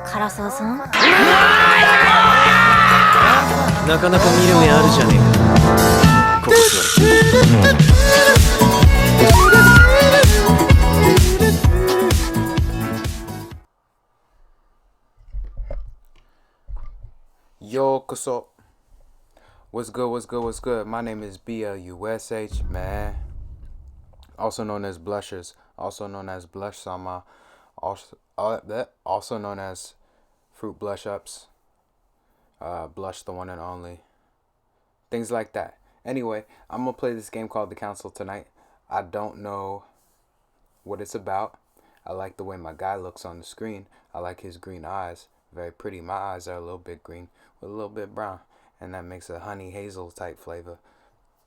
唐沢さん。なかなか見る目あるじゃねえか。ここ座れ。Yo, Koso. What's good, what's good, what's good? My name is BLUSH, man. Also known as Blushers. Also known as Blush Sama. Also known as Fruit Blush Ups. Blush the one and only. Things like that. Anyway, I'm going to play this game called The Council tonight. I don't know what it's about. I like the way my guy looks on the screen. I like his green eyes. Very pretty. My eyes are a little bit green with a little bit brown, and that makes a honey hazel type flavor.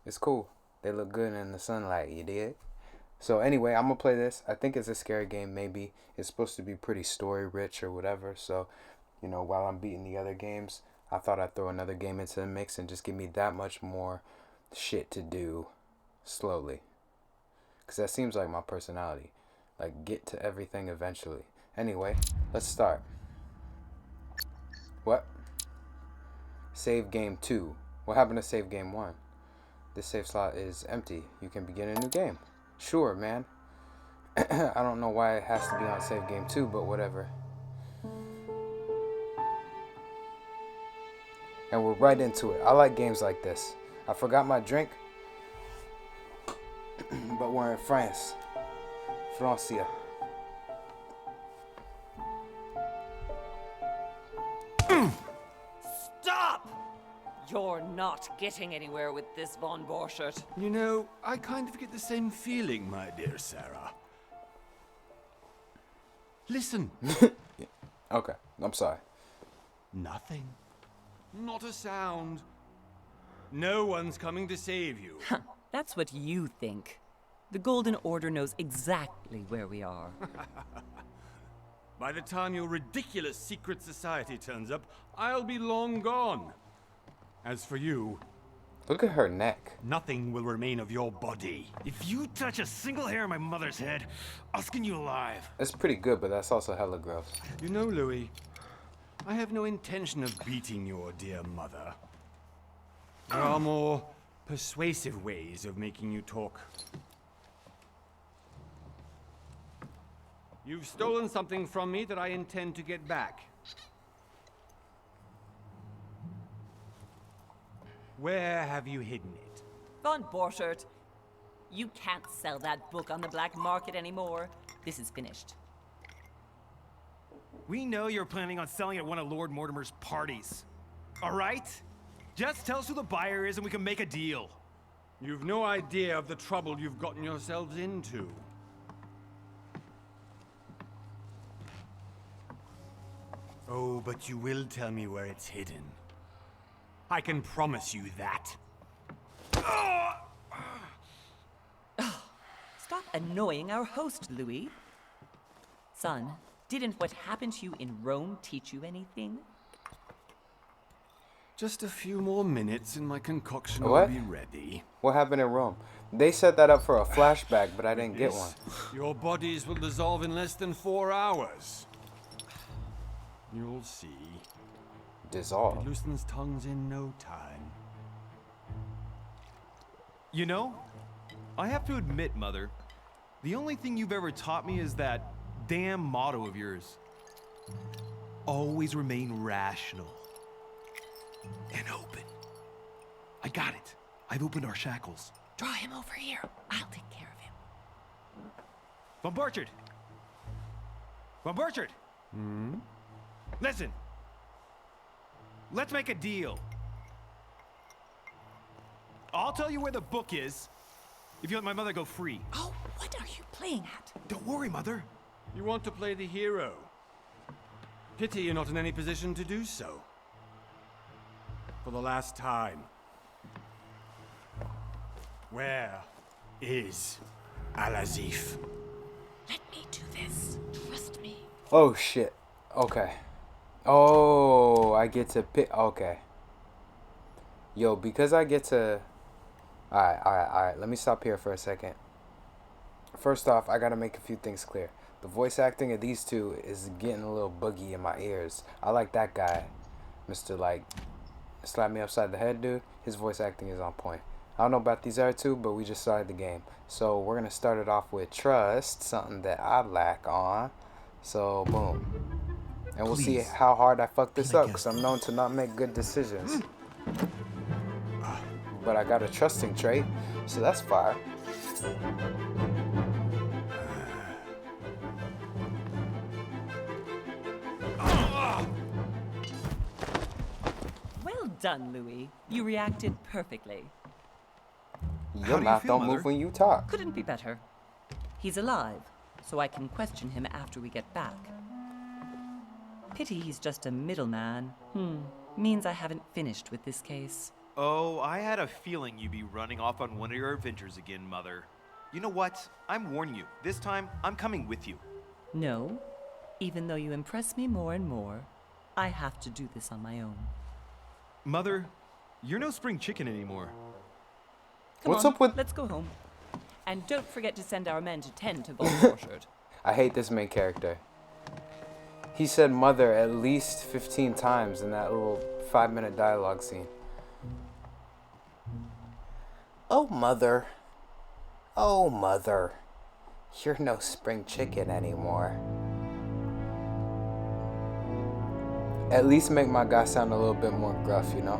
It's cool. They look good in the sunlight, you dig? So anyway, I'm gonna play this. I think it's a scary game. Maybe it's supposed to be pretty story rich or whatever. So, while I'm beating the other games, I thought I'd throw another game into the mix and just give me that much more shit to do slowly, because that seems like my personality. Like, get to everything eventually. Anyway, let's start. What? Save game 2. What happened to save game 1? This save slot is empty. You can begin a new game. Sure, man. I don't know why it has to be on save game 2, but whatever. And we're right into it. I like games like this. I forgot my drink, but we're in France. Francia. Stop! You're not getting anywhere with this Von Borchert. You know, I kind of get the same feeling, my dear Sarah. Listen. Okay, I'm sorry. Nothing. Not a sound. No one's coming to save you. That's what you think. The Golden Order knows exactly where we are. By the time your ridiculous secret society turns up, I'll be long gone. As for you, Look at her neck. nothing will remain of your body. If you touch a single hair on my mother's head, I'll skin you alive. That's pretty good, but that's also hella gross. You know, Louis, I have no intention of beating your dear mother. There are more persuasive ways of making you talk. You've stolen something from me that I intend to get back. Where have you hidden it? Von Borchert, you can't sell that book on the black market anymore. This is finished. We know you're planning on selling at one of Lord Mortimer's parties. All right? Just tell us who the buyer is and we can make a deal. You've no idea of the trouble you've gotten yourselves into. Oh, but you will tell me where it's hidden. I can promise you that. Stop annoying our host, Louis. Son, didn't what happened to you in Rome teach you anything? Just a few more minutes and my concoction What? will be ready. What happened in Rome? They set that up for a flashback, but I didn't get one. Your bodies will dissolve in less than 4 hours. You'll see. It Dissolve. loosens tongues in no time. You know, I have to admit, Mother, the only thing you've ever taught me is that damn motto of yours. Always remain rational. And open. I got it. I've opened our shackles. Draw him over here. I'll take care of him. Von Borchert! Von Borchert! Listen. Let's make a deal. I'll tell you where the book is if you let my mother go free. Oh, what are you playing at? Don't worry, Mother. You want to play the hero. Pity you're not in any position to do so. For the last time. Where is Al-Azif? Let me do this. Trust me. Oh shit. Okay. Oh, I get to pick. Okay. Yo, because I get to. Alright. Let me stop here for a second. First off, I gotta make a few things clear. The voice acting of these two is getting a little boogie in my ears. I like that guy, Mr. like slap me upside the head dude. His voice acting is on point. I don't know about these other two, but we just started the game. So we're gonna start it off with trust, something that I lack on. So boom. And we'll see Please. how hard I fuck this Can I up, because I'm known to not make good decisions. But I got a trusting trait, so that's fire. Well done, Louis. You reacted perfectly. How Your do you mouth feel, don't move Mother? when you talk. Couldn't be better. He's alive, so I can question him after we get back. Pity he's just a middleman. Means I haven't finished with this case. Oh, I had a feeling you'd be running off on one of your adventures again, Mother. You know what? I'm warning you. This time, I'm coming with you. No, even though you impress me more and more, I have to do this on my own. Mother, you're no spring chicken anymore. Come What's on, up with... let's go home. And don't forget to send our men to tend to Vault's orchard. I hate this main character. He said mother at least 15 times in that little 5-minute dialogue scene. Oh, mother. Oh, mother. You're no spring chicken anymore. At least make my guy sound a little bit more gruff, you know?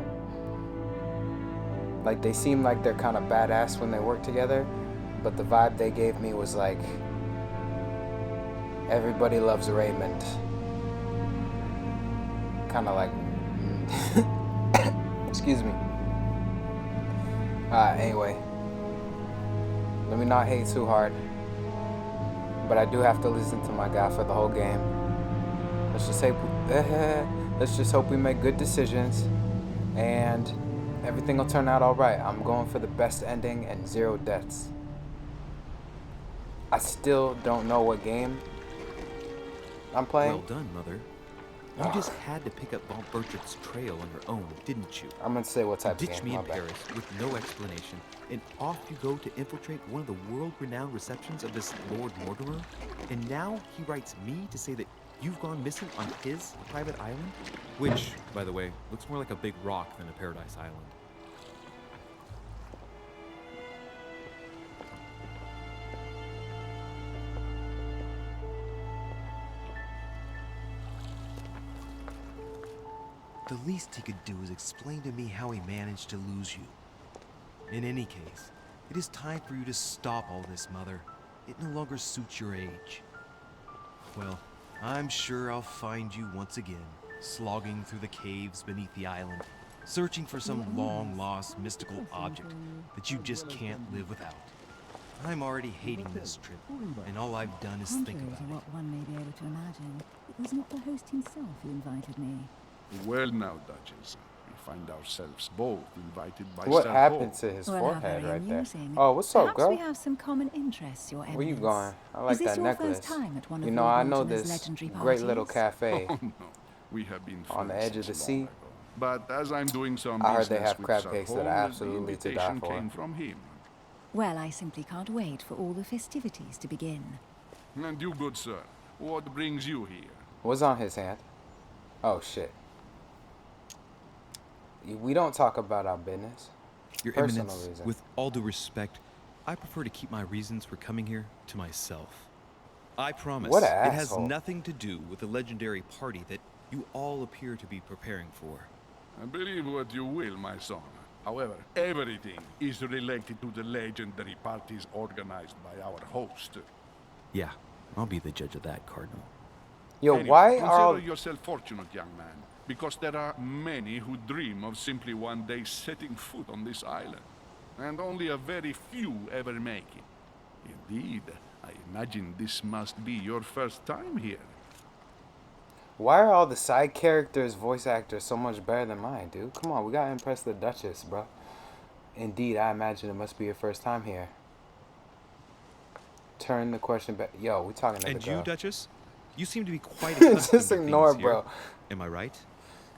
Like, they seem like they're kind of badass when they work together, but the vibe they gave me was like, everybody loves Raymond. Kind of like, excuse me. Anyway, let me not hate too hard, but I do have to listen to my guy for the whole game. Let's just hope we make good decisions, and everything will turn out all right. I'm going for the best ending and 0 deaths. I still don't know what game I'm playing. Well done, Mother. You just had to pick up Von Burchett's trail on your own, didn't you? I'm gonna say what type of Ditch game. me My in bad. Paris with no explanation, and off you go to infiltrate one of the world-renowned receptions of this Lord Mortimer? And now he writes me to say that you've gone missing on his private island? Which, by the way, looks more like a big rock than a paradise island. The least he could do is explain to me how he managed to lose you. In any case, it is time for you to stop all this, Mother. It no longer suits your age. Well, I'm sure I'll find you once again, slogging through the caves beneath the island, searching for some long-lost mystical object that you just can't live without. I'm already hating this trip, and all I've done is think Contrary about to it. what one may be able to imagine, it was not the host himself who invited me. Well now, Duchess, we find ourselves both invited by What Sir happened Paul. to his Well, how forehead very right there? amusing. Oh, what's up, Perhaps girl? we have some common interests, Your Eminence. Where you going? I like Is this that your necklace. first time at one of You know, Lord I know Mortimer's this legendary great little parties? cafe. Oh no, we have been On the friends edge of the since sea. long ago. But as I'm doing some I heard they business have with crab Sir cakes that Paul, are absolutely the to die invitation for. came from him. Well, I simply can't wait for all the festivities to begin. And you, good sir, what brings you here? What's on his hand? Oh, shit. We don't talk about our business. Your Personal Eminence, reason. with all due respect, I prefer to keep my reasons for coming here to myself. I promise What a it has asshole. nothing to do with the legendary party that you all appear to be preparing for. Believe what you will, my son. However, everything is related to the legendary parties organized by our host. Yeah, I'll be the judge of that, Cardinal. Yo, Anyway, why consider are... yourself fortunate, young man, because there are many who dream of simply one day setting foot on this island, and only a very few ever make it. Indeed, I imagine this must be your first time here. Why are all the side characters' voice actors so much better than mine, dude? Come on, we gotta impress the Duchess, bro. Indeed, I imagine it must be your first time here. Turn the question back. Yo, we talking to the And girl. you, Duchess? You seem to be quite accustomed Just to ignore, things here. bro. Am I right?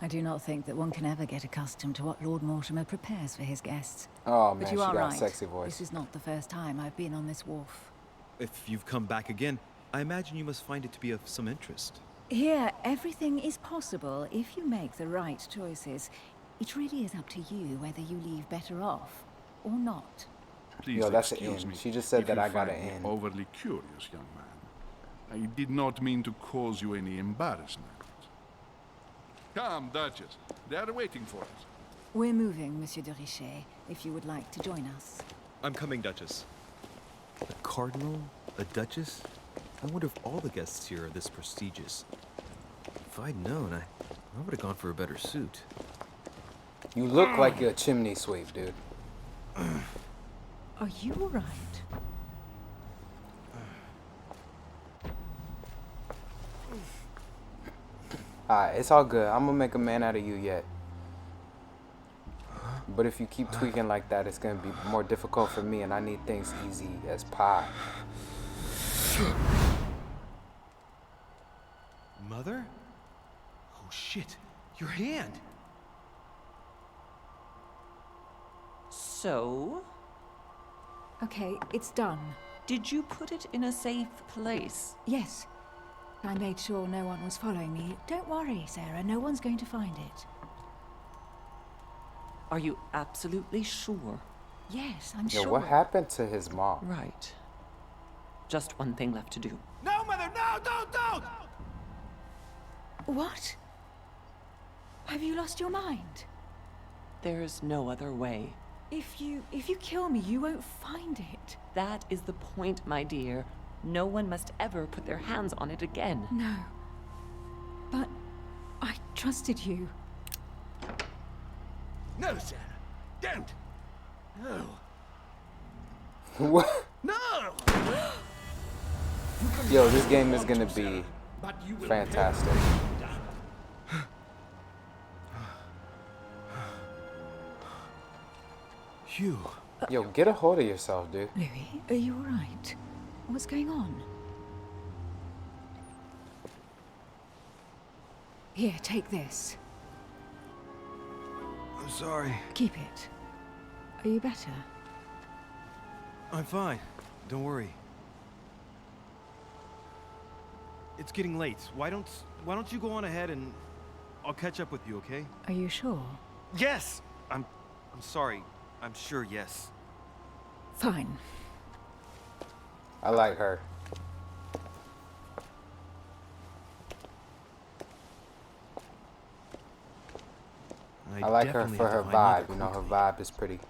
I do not think that one can ever get accustomed to what Lord Mortimer prepares for his guests. Oh, man, But she you are got right. a sexy voice. This is not the first time I've been on this wharf. If you've come back again, I imagine you must find it to be of some interest. Here, everything is possible if you make the right choices. It really is up to you whether you leave better off or not. Please Yo, that's an excuse end. me. She just said if that you I got find an me end. overly curious, young man. I did not mean to cause you any embarrassment. Come, Duchess. They are waiting for us. We're moving, Monsieur de Richet, if you would like to join us. I'm coming, Duchess. A cardinal? A duchess? I wonder if all the guests here are this prestigious. If I'd known, I would have gone for a better suit. You look like you're a chimney sweep, dude. Are you all right? Alright, it's all good. I'm gonna make a man out of you yet. But if you keep tweaking like that, it's gonna be more difficult for me, and I need things easy as pie. Mother? Oh shit, your hand! So, Okay, it's done. did you put it in a safe place? Yes. I made sure no one was following me. Don't worry, Sarah, no one's going to find it. Are you absolutely sure? Yes, I'm Yo, sure. what happened to his mom? Right. Just one thing left to do. No, Mother, no, don't! What? Have you lost your mind? There's no other way. If you kill me, you won't find it. That is the point, my dear. No one must ever put their hands on it again. No. But I trusted you. No, Sarah, don't! No, What? no! Yo, this game is gonna be But you will fantastic. Hugh. Yo, get a hold of yourself, dude. Louis, are you all right? What's going on? Here, take this. I'm sorry. Keep it. Are you better? I'm fine. Don't worry. It's getting late. Why don't you go on ahead and I'll catch up with you, okay? Are you sure? Yes! I'm sorry. I'm sure, yes. Fine. I like her. I like her definitely for have to her find Mother vibe. You know, her quickly. vibe is pretty.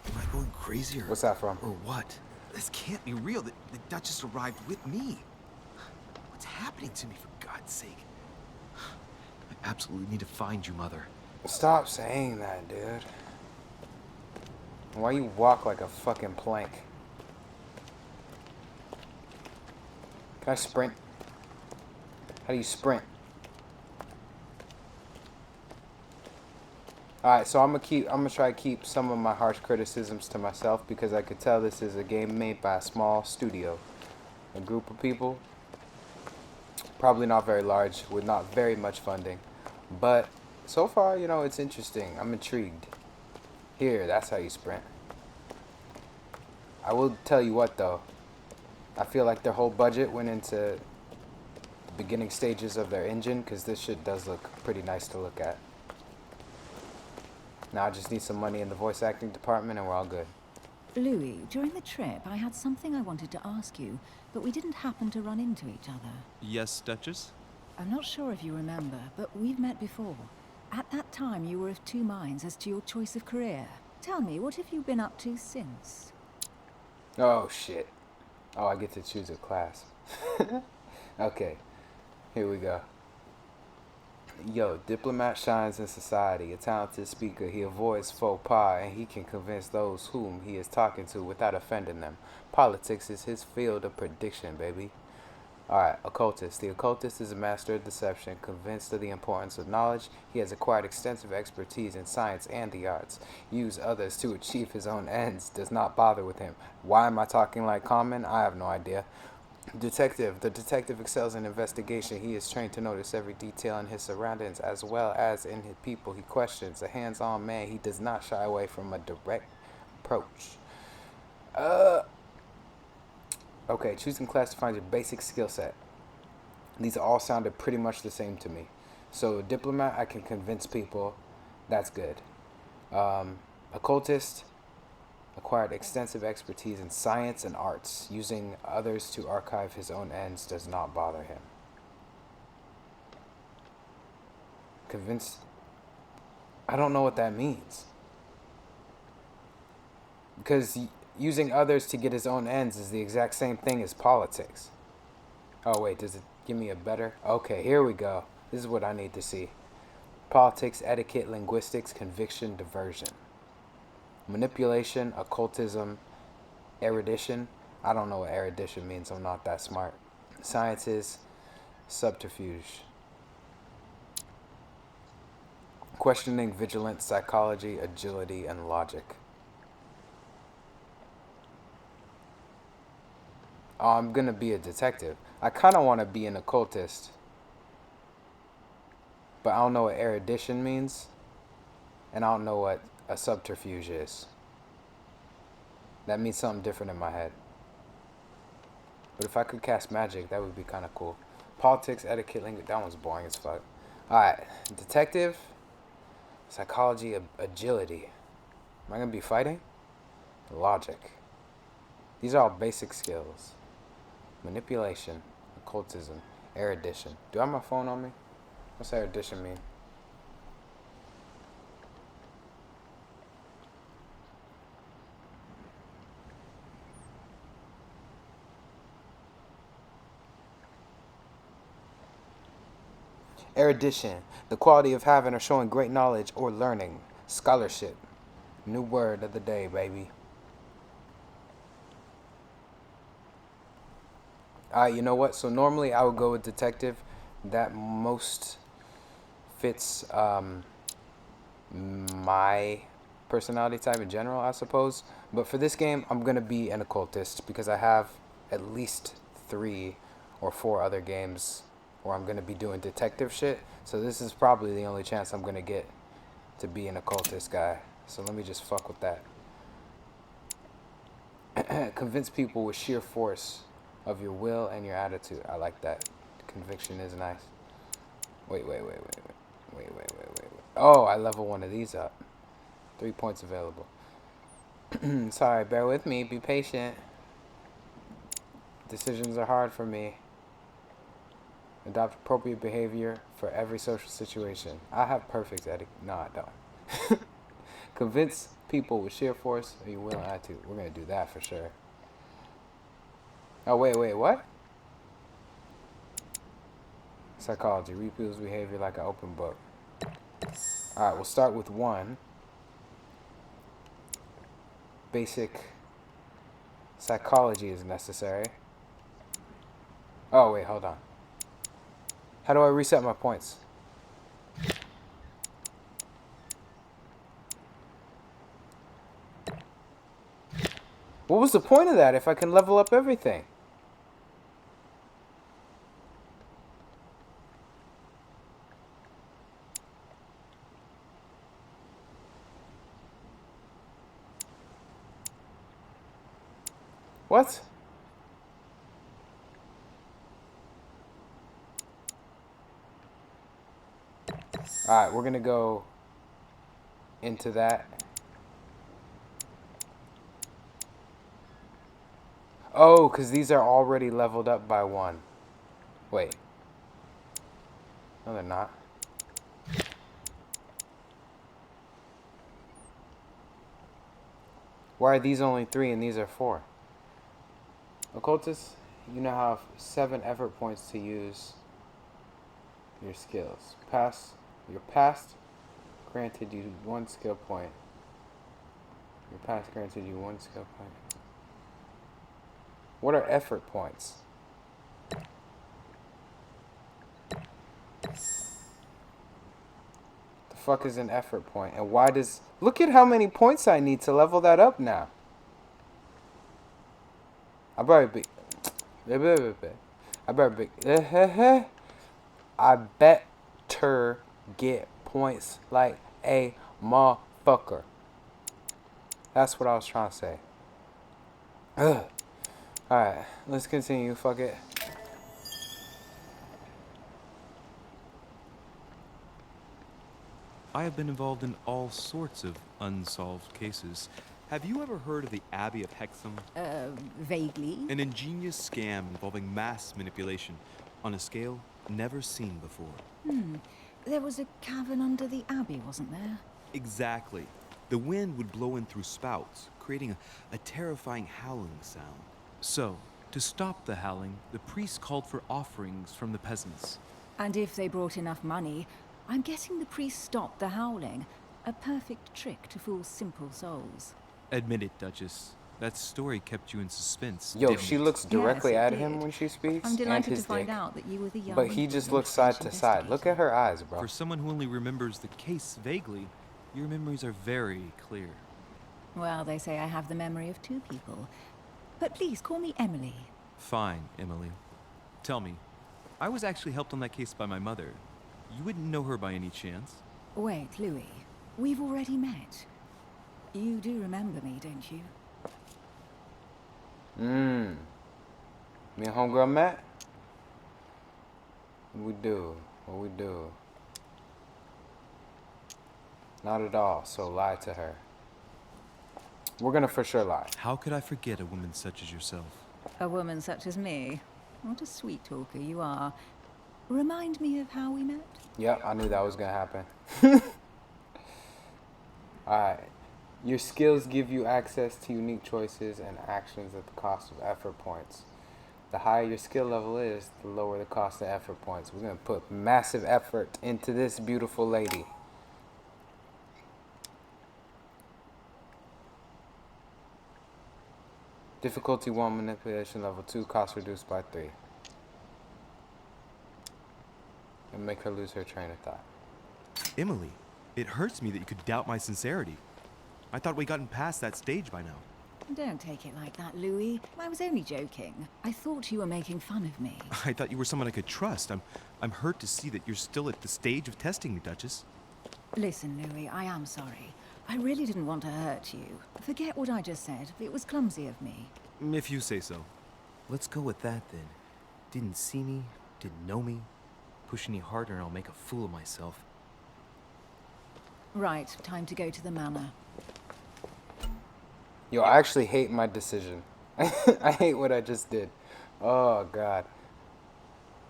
Am I going crazy or... What's that from? Or what? This can't be real. The Duchess arrived with me. What's happening to me, for God's sake? I absolutely need to find you, Mother. Stop saying that, dude. Why you walk like a fucking plank? Can I sprint? How do you sprint? Alright, so I'm gonna try to keep some of my harsh criticisms to myself because I could tell this is a game made by a small studio. A group of people. Probably not very large, with not very much funding. But so far, you know, it's interesting. I'm intrigued. Here, that's how you sprint. I will tell you what though. I feel like their whole budget went into the beginning stages of their engine because this shit does look pretty nice to look at. Now I just need some money in the voice acting department and we're all good. Louis, during the trip, I had something I wanted to ask you, but we didn't happen to run into each other. Yes, Duchess? I'm not sure if you remember, but we've met before. At that time, you were of two minds as to your choice of career. Tell me, what have you been up to since? Oh shit. Oh, I get to choose a class. Okay, here we go. Yo, diplomat shines in society. A talented speaker, he avoids faux pas and he can convince those whom he is talking to without offending them. Politics is his field of prediction, baby. Alright, occultist. The occultist is a master of deception, convinced of the importance of knowledge. He has acquired extensive expertise in science and the arts. Use others to achieve his own ends. Does not bother with him. Why am I talking like common? I have no idea. Detective. The detective excels in investigation. He is trained to notice every detail in his surroundings as well as in his people. He questions. A hands-on man. He does not shy away from a direct approach. Okay, choosing class defines your basic skill set. These all sounded pretty much the same to me. So diplomat, I can convince people. That's good. Occultist acquired extensive expertise in science and arts. Using others to archive his own ends does not bother him. Convinced. I don't know what that means. Because using others to get his own ends is the exact same thing as politics. Oh wait, does it give me a better? Okay, here we go. This is what I need to see. Politics, etiquette, linguistics, conviction, diversion. Manipulation, occultism, erudition. I don't know what erudition means. I'm not that smart. Sciences, subterfuge. Questioning, vigilance, psychology, agility, and logic. Oh, I'm gonna be a detective. I kind of want to be an occultist. But I don't know what erudition means. And I don't know what a subterfuge is. That means something different in my head. But if I could cast magic, that would be kind of cool. Politics, etiquette, language. That one's boring as fuck. Alright. Detective. Psychology, agility. Am I going to be fighting? Logic. These are all basic skills. Manipulation. Occultism. Erudition. Do I have my phone on me? What's erudition mean? Erudition, the quality of having or showing great knowledge or learning. Scholarship. New word of the day, baby. Alright, you know what? So normally I would go with detective. That most fits my personality type in general, I suppose. But for this game, I'm going to be an occultist because I have at least 3 or 4 other games where I'm going to be doing detective shit. So this is probably the only chance I'm going to get to be an occultist guy. So let me just fuck with that. Convince people with sheer force of your will and your attitude. I like that. Conviction is nice. Wait. Oh, I level one of these up. 3 points available. Sorry, bear with me. Be patient. Decisions are hard for me. Adopt appropriate behavior for every social situation. I have perfect etiquette. No, I don't. Convince people with sheer force of your will and attitude. We're going to do that for sure. Oh, wait, what? Psychology. Read people's behavior like an open book. Alright, we'll start with 1. Basic psychology is necessary. Oh, wait, hold on. How do I reset my points? What was the point of that if I can level up everything? What? Alright, we're gonna go into that. Oh, because these are already leveled up by 1. Wait. No, they're not. Why are these only 3 and these are 4? Occultist, you now have 7 effort points to use your skills. Your past granted you 1 skill point. Your past granted you 1 skill point. What are effort points? The fuck is an effort point? And why does... Look at how many points I need to level that up now. I better be... I better get points like a motherfucker. That's what I was trying to say. Ugh. Alright, let's continue. Fuck it. I have been involved in all sorts of unsolved cases. Have you ever heard of the Abbey of Hexham? Vaguely. An ingenious scam involving mass manipulation on a scale never seen before. There was a cavern under the abbey, wasn't there? Exactly. The wind would blow in through spouts, creating a terrifying howling sound. So, to stop the howling, the priests called for offerings from the peasants. And if they brought enough money, I'm guessing the priest stopped the howling. A perfect trick to fool simple souls. Admit it, Duchess. That story kept you in suspense. Yo, didn't she it? looks directly Yes, it at him did. when she speaks. I'm and delighted his to find dick. out that you were the young. But he just looks side to side. Look at her eyes, bro. For someone who only remembers the case vaguely, your memories are very clear. Well, they say I have the memory of two people. But please call me Emily. Fine, Emily. Tell me, I was actually helped on that case by my mother. You wouldn't know her by any chance? Wait, Louis. We've already met. You do remember me, don't you? Me and homegirl met? What we do? What we do? Not at all, so lie to her. We're gonna for sure lie. How could I forget a woman such as yourself? A woman such as me. What a sweet talker you are. Remind me of how we met? Yep, I knew that was gonna happen. Alright. Your skills give you access to unique choices and actions at the cost of effort points. The higher your skill level is, the lower the cost of effort points. We're gonna put massive effort into this beautiful lady. Difficulty 1, manipulation level 2, cost reduced by 3. And make her lose her train of thought. Emily, it hurts me that you could doubt my sincerity. I thought we'd gotten past that stage by now. Don't take it like that, Louis. I was only joking. I thought you were making fun of me. I thought you were someone I could trust. I'm hurt to see that you're still at the stage of testing me, Duchess. Listen, Louis, I am sorry. I really didn't want to hurt you. Forget what I just said. It was clumsy of me. If you say so. Let's go with that then. Didn't see me, didn't know me. Push any harder and I'll make a fool of myself. Right, time to go to the manor. Yo, I actually hate my decision. I hate what I just did. Oh, God.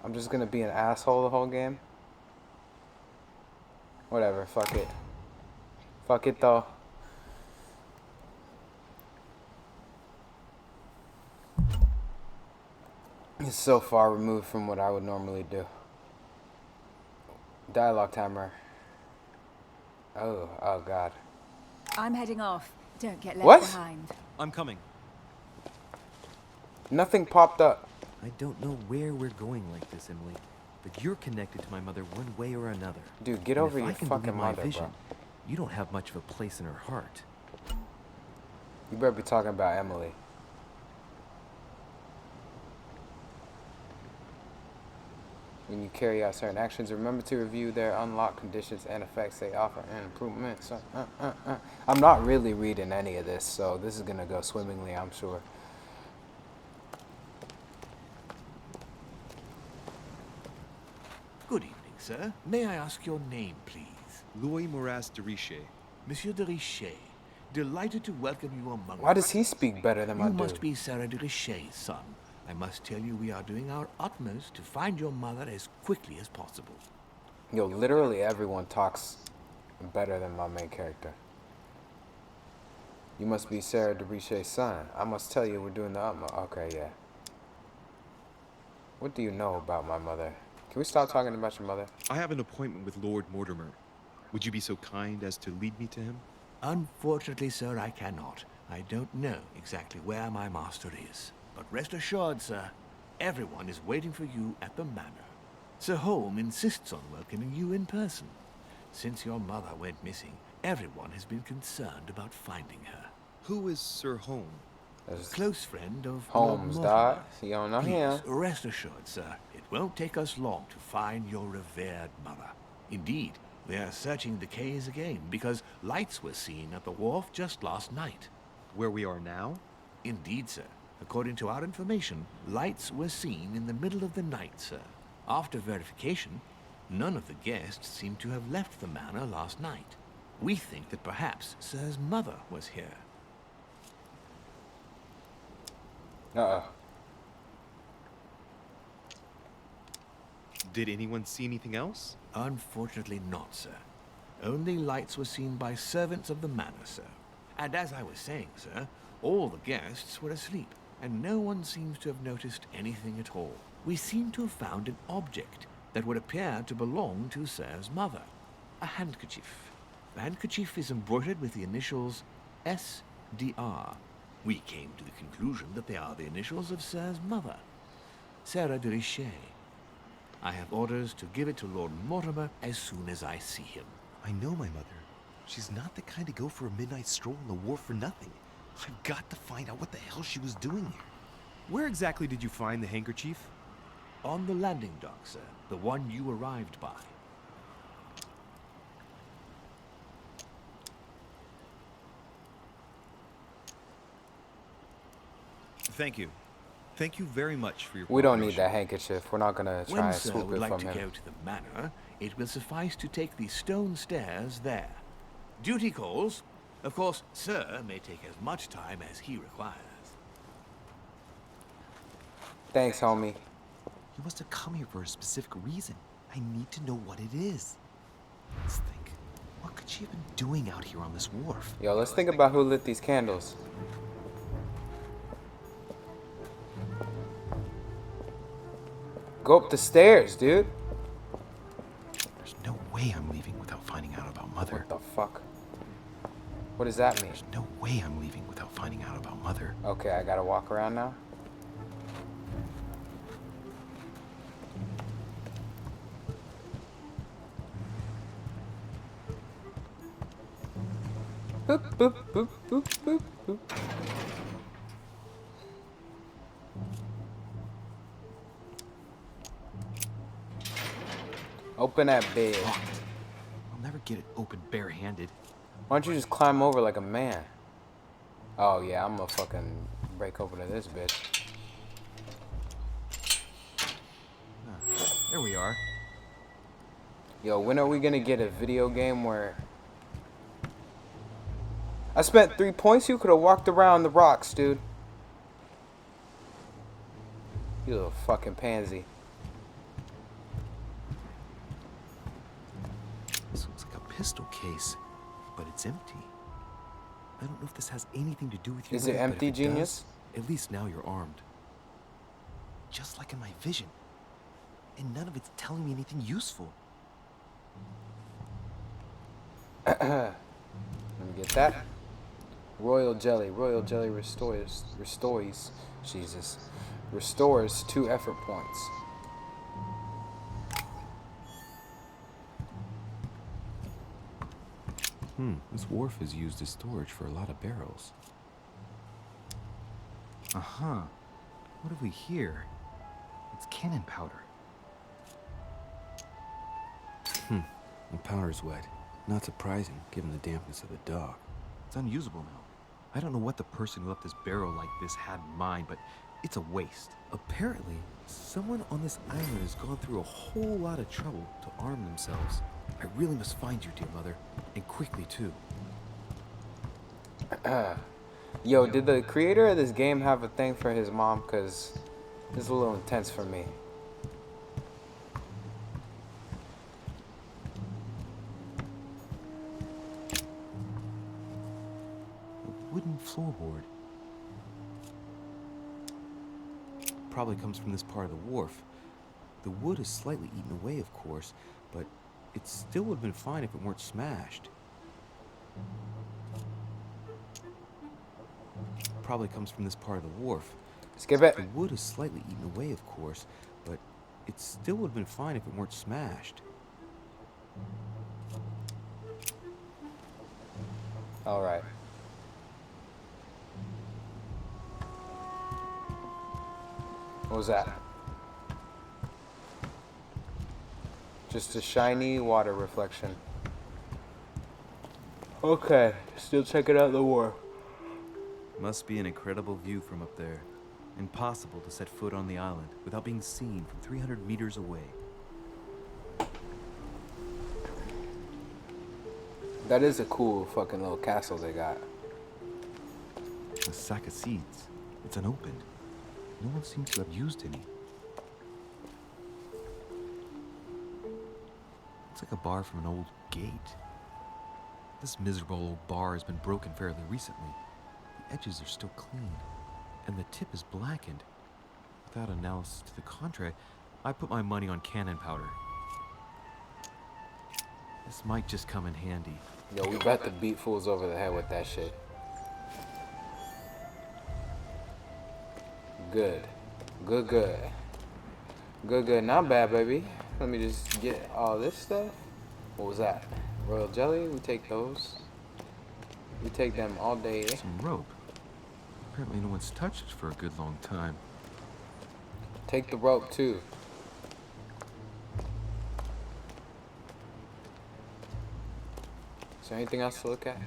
I'm just gonna be an asshole the whole game? Whatever, fuck it. Fuck it, though. It's so far removed from what I would normally do. Dialogue timer. Oh, God. I'm heading off. Don't get left What? behind. I'm coming. Nothing popped up. I don't know where we're going like this, Emily, but you're connected to my mother one way or another. Dude, get And over if I your can fucking believe my mother, vision, bro. you don't have much of a place in her heart. You better be talking about Emily. When you carry out certain actions, remember to review their unlocked conditions and effects they offer and improvements. I'm not really reading any of this, so this is gonna go swimmingly, I'm sure. Good evening, sir. May I ask your name, please? Louis Moras de Richer. Monsieur de Richet. Delighted to welcome you among Why us. does he speak better than my You dude? must be Sarah de Richet's son. I must tell you we are doing our utmost to find your mother as quickly as possible. Yo, literally everyone talks better than my main character. You must be Sarah de Richet's son. I must tell you we're doing the utmost. Okay, yeah. What do you know about my mother? Can we stop talking about your mother? I have an appointment with Lord Mortimer. Would you be so kind as to lead me to him? Unfortunately, sir, I cannot. I don't know exactly where my master is. But rest assured, sir, everyone is waiting for you at the manor. Sir Holm insists on welcoming you in person. Since your mother went missing, everyone has been concerned about finding her. Who is Sir Holm? There's Close friend of Holmes, Lord dog. Mortimer. You don't know Please, him. rest assured, sir, it won't take us long to find your revered mother. Indeed, we are searching the quays again because lights were seen at the wharf just last night. Where we are now? Indeed, sir. According to our information, lights were seen in the middle of the night, sir. After verification, none of the guests seem to have left the manor last night. We think that perhaps Sir's mother was here. Uh-oh. Did anyone see anything else? Unfortunately not, sir. Only lights were seen by servants of the manor, sir. And as I was saying, sir, all the guests were asleep, and no one seems to have noticed anything at all. We seem to have found an object that would appear to belong to Sir's mother. A handkerchief. The handkerchief is embroidered with the initials S.D.R. We came to the conclusion that they are the initials of Sir's mother, Sarah de Richet. I have orders to give it to Lord Mortimer as soon as I see him. I know my mother. She's not the kind to go for a midnight stroll on the wharf for nothing. I've got to find out what the hell she was doing here. Where exactly did you find the handkerchief? On the landing dock, sir. The one you arrived by. Thank you. Thank you very much for your We don't need cooperation. that handkerchief. We're not gonna try When and Sir swoop would it like from to him. go to the manor, it will suffice to take the stone stairs there. Duty calls. Of course, Sir may take as much time as he requires. Thanks, homie. You must have come here for a specific reason. I need to know what it is. Let's think. What could she have been doing out here on this wharf? Yo, let's think about who lit these candles. Go up the stairs, dude. There's no way I'm leaving without finding out about Mother. What the fuck? What does that mean? There's no way I'm leaving without finding out about Mother. Okay, I gotta walk around now. Boop, boop, boop, boop, boop, boop. Open that bed. I'll never get it open barehanded. Why don't you just climb over like a man? Oh yeah, I'm gonna fucking break open to this bitch. There we are. Yo, when are we gonna get a video game where I spent 3 points? You could have walked around the rocks, dude. You little fucking pansy. This looks like a pistol case, but it's empty. I don't know if this has anything to do with you. Is it empty, genius? At least now you're armed. Just like in my vision. And none of it's telling me anything useful. Let me get that. Royal jelly restores, Jesus. Restores 2 effort points. This wharf is used as storage for a lot of barrels. Uh-huh. What have we here? It's cannon powder. The powder's wet. Not surprising, given the dampness of the dock. It's unusable now. I don't know what the person who left this barrel like this had in mind, but it's a waste. Apparently, someone on this island has gone through a whole lot of trouble to arm themselves. I really must find you, dear mother, and quickly too. Yo, did the creator of this game have a thing for his mom? Cause this is a little intense for me. A wooden floorboard. Probably comes from this part of the wharf. The wood is slightly eaten away, of course, but it still would have been fine if it weren't smashed. Probably comes from this part of the wharf. Skip it. The wood is slightly eaten away, of course, but it still would have been fine if it weren't smashed. All right. What was that? Just a shiny water reflection. Okay, still checking out the wharf. Must be an incredible view from up there. Impossible to set foot on the island without being seen from 300 meters away. That is a cool fucking little castle they got. A sack of seeds. It's unopened. No one seems to have used any. It's like a bar from an old gate. This miserable old bar has been broken fairly recently. The edges are still clean, and the tip is blackened. Without analysis to the contrary, I put my money on cannon powder. This might just come in handy. Yo, we about to beat fools over the head with that shit. Good. Good, good. Good, good. Not bad, baby. Let me just get all this stuff. What was that? Royal jelly? We take those. We take them all day. Some rope. Apparently no one's touched it for a good long time. Take the rope, too. Is there anything else to look at?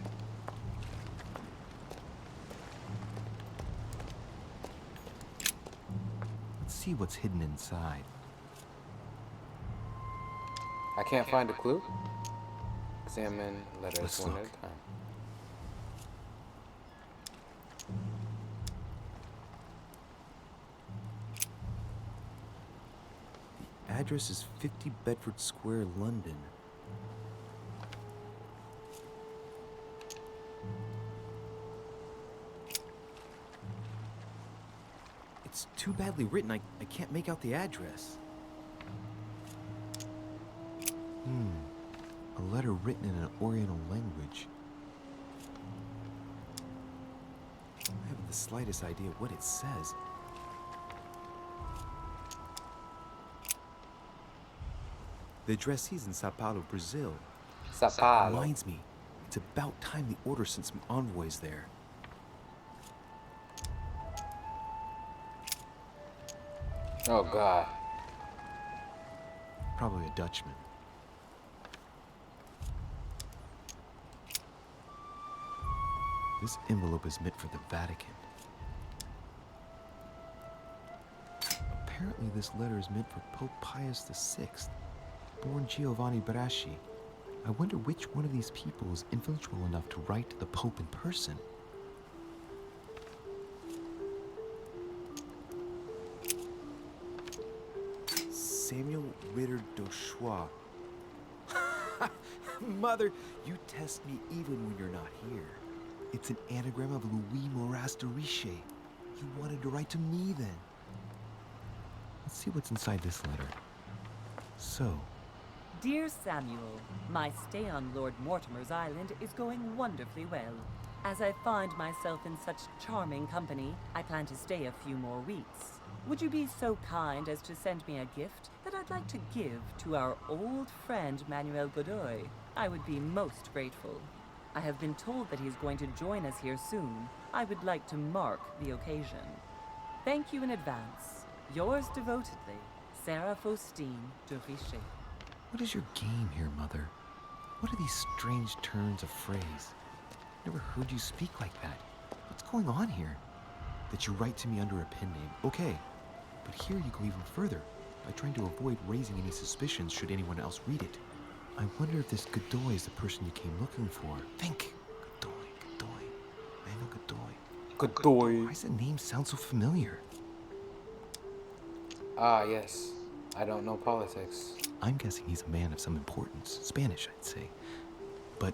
Let's see what's hidden inside. I can't find a clue. Examine letters Let's one look. at a time. The address is 50 Bedford Square, London. It's too badly written, I can't make out the address. A letter written in an Oriental language. I haven't the slightest idea what it says. The addressee's in Sao Paulo, Brazil. Sao Paulo. Reminds me, it's about time the order sent some envoys there. Oh, God. Probably a Dutchman. This envelope is meant for the Vatican. Apparently this letter is meant for Pope Pius VI, born Giovanni Braschi. I wonder which one of these people is influential enough to write to the Pope in person. Samuel Ritter d'Auchois. Mother, you test me even when you're not here. It's an anagram of Louis Maurice de Riche. You wanted to write to me then. Let's see what's inside this letter. So, Dear Samuel, my stay on Lord Mortimer's island is going wonderfully well. As I find myself in such charming company, I plan to stay a few more weeks. Would you be so kind as to send me a gift that I'd like to give to our old friend Manuel Godoy? I would be most grateful. I have been told that he's going to join us here soon. I would like to mark the occasion. Thank you in advance. Yours devotedly, Sarah Faustine de Riche. what is your game here, Mother? What are these strange turns of phrase? Never heard you speak like that. What's going on here? That you write to me under a pen name, okay. But here you go even further, by trying to avoid raising any suspicions should anyone else read it. I wonder if this Godoy is the person you came looking for. Think. Godoy. Manuel Godoy. Godoy. Why does the name sound so familiar? Ah, yes. I don't know politics. I'm guessing he's a man of some importance. Spanish, I'd say. But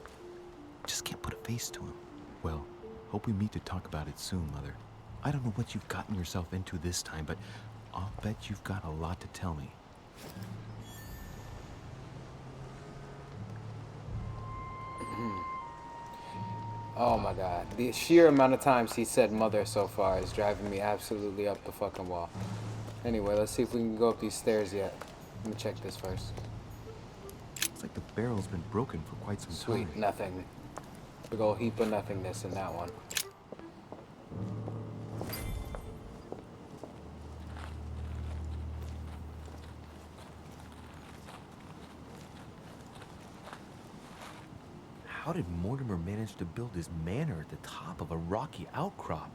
just can't put a face to him. Well, hope we meet to talk about it soon, Mother. I don't know what you've gotten yourself into this time, but I'll bet you've got a lot to tell me. Oh my God. The sheer amount of times he said mother so far is driving me absolutely up the fucking wall. Anyway, let's see if we can go up these stairs yet. Let me check this first. Looks like the barrel's been broken for quite some Sweet, time. nothing. Big ol' heap of nothingness in that one. How did Mortimer manage to build his manor at the top of a rocky outcrop?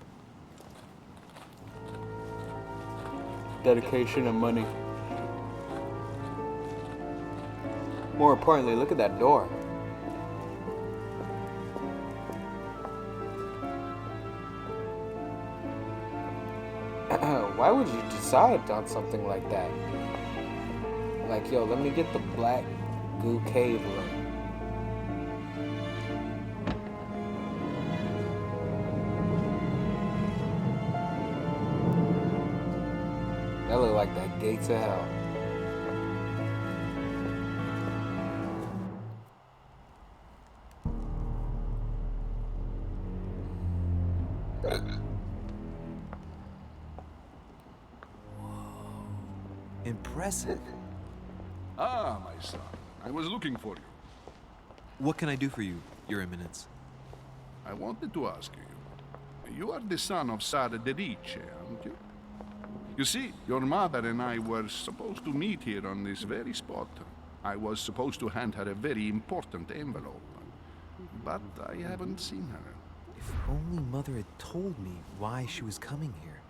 dedication and money. More importantly, look at that door. Why would you decide on something like that? Like, yo, let me get the black goo cave room. That look like the gates of hell. Impressive. Ah, my son. I was looking for you. What can I do for you, Your Eminence? I wanted to ask you. You are the son of Sara de Riche, aren't you? You see, your mother and I were supposed to meet here on this very spot. I was supposed to hand her a very important envelope. But I haven't seen her. If only Mother had told me why she was coming here.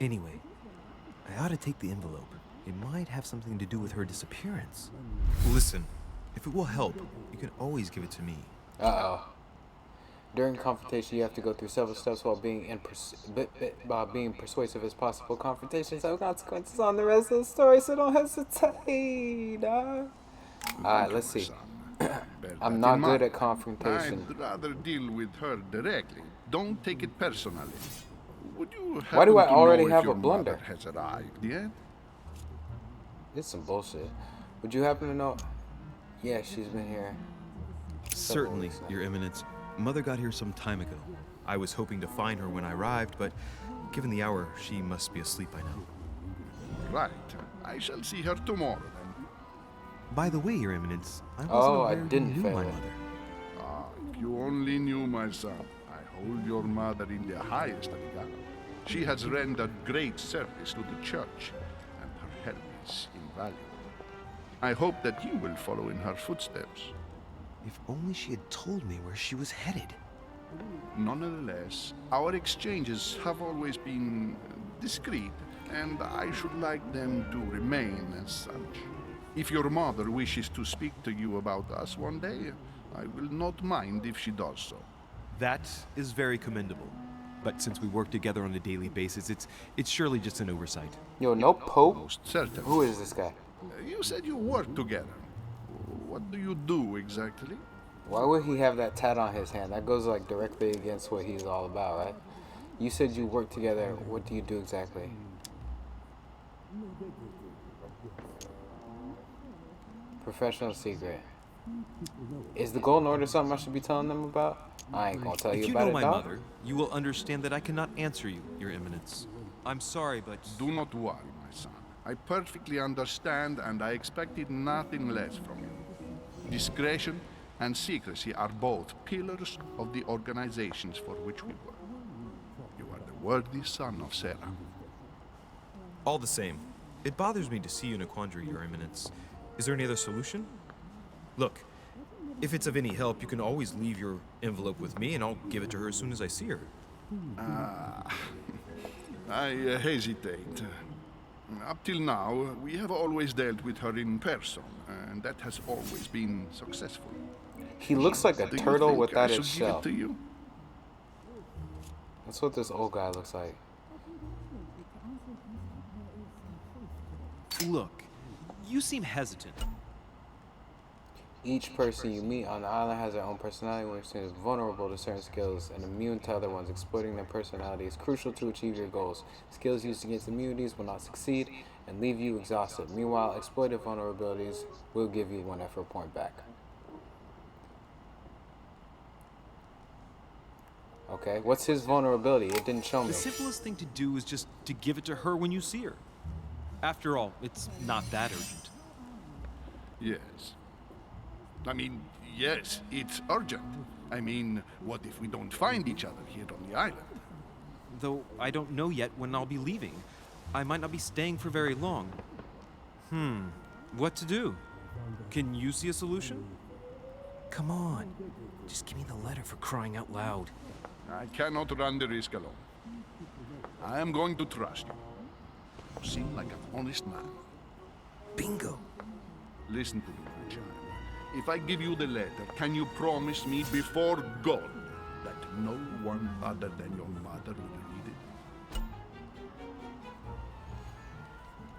Anyway, I ought to take the envelope. It might have something to do with her disappearance. Listen, if it will help, you can always give it to me. Uh-oh. During confrontation, you have to go through several steps while being persuasive as possible. Confrontations have consequences on the rest of the story, so don't hesitate. Alright, let's see. I'm not good at confrontation. I'd rather deal with her directly. Don't take it personally. Would you Why do I happen to already know if have your a blunder? mother has arrived yet? It's some bullshit. Would you happen to know? Yeah, she's been here. Certainly, Your Eminence. Mother got here some time ago. I was hoping to find her when I arrived, but given the hour, she must be asleep by now. Right. I shall see her tomorrow then. By the way, Your Eminence, I wasn't I aware you didn't knew fail my it. mother. Ah, if you only knew, my son. I hold your mother in the highest regard. She has rendered great service to the church, and her help is invaluable. I hope that you will follow in her footsteps. If only she had told me where she was headed. Nonetheless, our exchanges have always been discreet, and I should like them to remain as such. If your mother wishes to speak to you about us one day, I will not mind if she does so. That is very commendable. But since we work together on a daily basis, it's surely just an oversight. Yo, no Pope? Most certainly. Who is this guy? You said you work together. What do you do exactly? Why would he have that tat on his hand? That goes like directly against what he's all about, right? You said you work together. What do you do exactly? Professional secret. Is the Golden Order something I should be telling them about? I ain't gonna tell you If you about know it, my dog. mother, you will understand that I cannot answer you, Your Eminence. I'm sorry, but... Do not worry, my son. I perfectly understand, and I expected nothing less from you. Discretion and secrecy are both pillars of the organizations for which we work. You are the worthy son of Sarah. All the same, it bothers me to see you in a quandary, Your Eminence. Is there any other solution? Look, if it's of any help, you can always leave your envelope with me, and I'll give it to her as soon as I see her. I hesitate. Up till now, we have always dealt with her in person, and that has always been successful. He looks like a Do you turtle think without I its should give shell. it to you? That's what this old guy looks like. Look, you seem hesitant. Each person you meet on the island has their own personality, which is vulnerable to certain skills and immune to other ones. Exploiting their personality is crucial to achieve your goals. Skills used against immunities will not succeed and leave you exhausted. Meanwhile, exploited vulnerabilities will give you 1 effort point back. Okay, what's his vulnerability? It didn't show me. The simplest thing to do is just to give it to her when you see her. After all, it's not that urgent. Yes. I mean, yes, it's urgent. I mean, what if we don't find each other here on the island? Though I don't know yet when I'll be leaving. I might not be staying for very long. What to do? Can you see a solution? Come on, just give me the letter for crying out loud. I cannot run the risk alone. I am going to trust you. seem like an honest man. Bingo. Listen to me, my child. If I give you the letter, can you promise me before God that no one other than your mother will read it?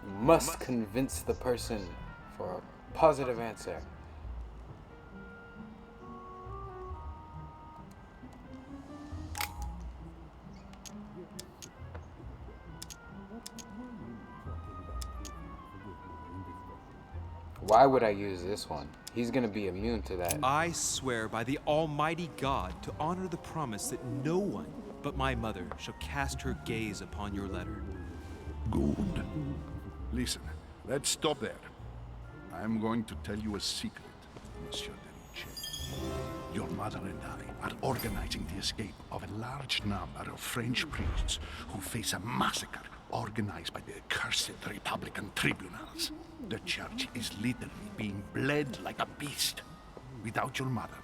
You must convince the person for a positive answer. Why would I use this one? He's gonna be immune to that. I swear by the Almighty God to honor the promise that no one but my mother shall cast her gaze upon your letter. Good. Listen, let's stop there. I'm going to tell you a secret, Monsieur Deriche. Your mother and I are organizing the escape of a large number of French priests who face a massacre organized by the accursed Republican tribunals. The church is literally being bled like a beast. Without your mother,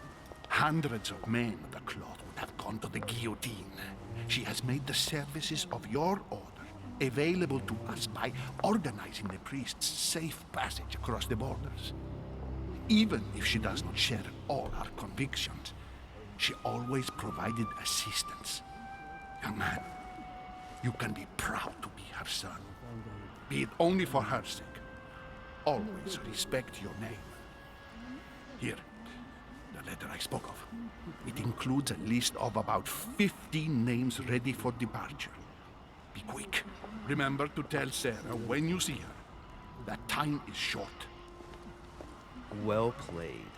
hundreds of men of the cloth would have gone to the guillotine. She has made the services of your order available to us by organizing the priests' safe passage across the borders. Even if she does not share all our convictions, she always provided assistance. Young man, you can be proud to be her son. Be it only for her sake. Always respect your name. Here, the letter I spoke of. It includes a list of about 15 names ready for departure. Be quick. Remember to tell Sarah when you see her that time is short. Well played.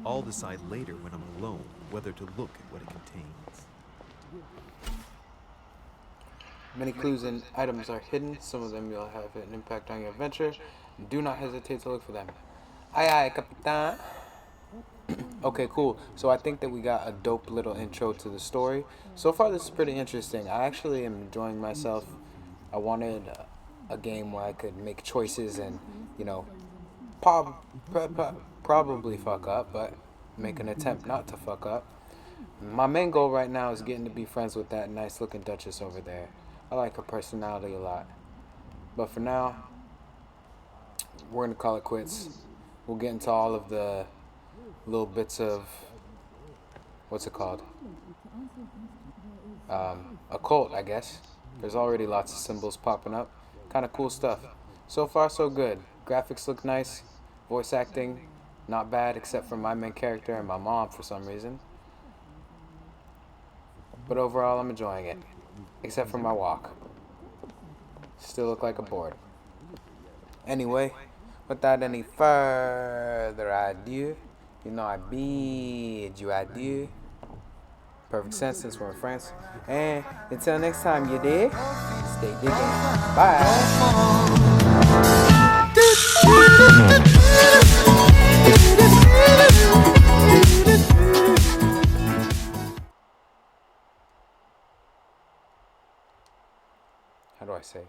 I'll decide later when I'm alone whether to look at what it contains. Many clues and items are hidden. Some of them will have an impact on your adventure. Do not hesitate to look for them. Aye aye, Capitan. Okay, cool. So I think that we got a dope little intro to the story. So far, this is pretty interesting. I actually am enjoying myself. I wanted a game where I could make choices and, you know, probably fuck up, but make an attempt not to fuck up. My main goal right now is getting to be friends with that nice looking Duchess over there. I like her personality a lot. But for now, we're gonna call it quits. We'll get into all of the little bits of, what's it called? Occult, I guess. There's already lots of symbols popping up. Kind of cool stuff. So far, so good. Graphics look nice. Voice acting, not bad, except for my main character and my mom for some reason. But overall, I'm enjoying it. Except for my walk. Still look like a board. Anyway, without any further ado, you know I bid you adieu. Perfect sense since we're in France. And until next time, you dig? Stay digging. Bye. How do I say it?